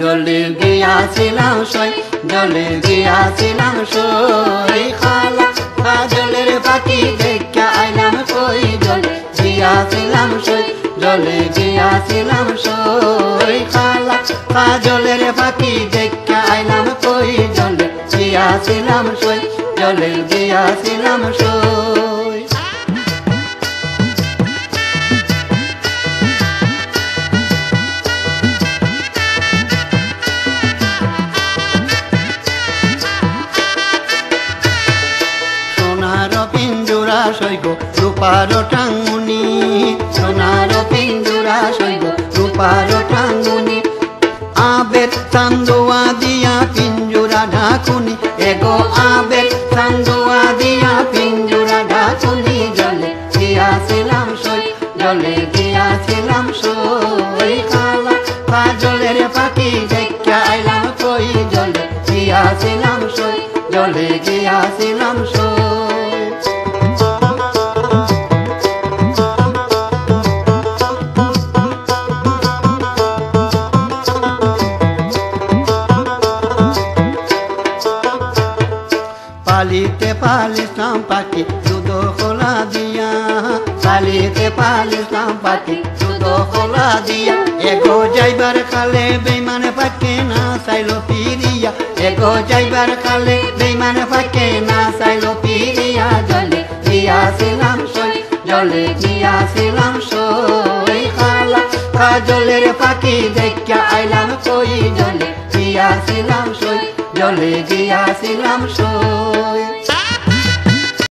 জলে গিয়াছিলাম সই, জলে গিয়াছিলাম সই। খালা জলের পাখি দেখা আইলাম কই, জলে গিয়াছিলাম সই, জলে গিয়াছিলাম সই। খালা জলের পাখি দেখা আইলাম কই, জলে গিয়াছিলাম সই, জলে গিয়াছিলাম সই। সোনার পিঞ্জুরা সইগ রূপার টাঙ্গুনি, সোনার পিঞ্জুরা সইগ রূপার টাঙ্গুনি। আবেগ চান্দোয়া দিয়া পিঞ্জুরা ঢাকুনি, এগো আবেগ চান্দোয়া দিয়া পিঞ্জুরা ঢাকুনি। জলে গিয়াছিলাম সই, জলে গিয়াছিলাম সই। খালা জলের পাখি দেখা আইলাম কই, জলে গিয়াছিলাম সই, জলে গিয়াছিলাম সই। পালিতে পালিতাম পাখি দুধ খোলা দিয়া, পালিতে পালিতাম পাখি দুধ খোলা দিয়া। এগো যাইবার খালে বেইমান পাকে না চাইলো পিরিয়া, এগো যাইবার খালে বেইমান পাকে না চাইলো পিরিয়া। জলে গিয়াছিলাম সই, জলে গিয়াছিলাম সই। খালা জলের পাখি দেখা আইলাম কই, জলে গিয়াছিলাম সই, জলে গিয়াছিলাম সই।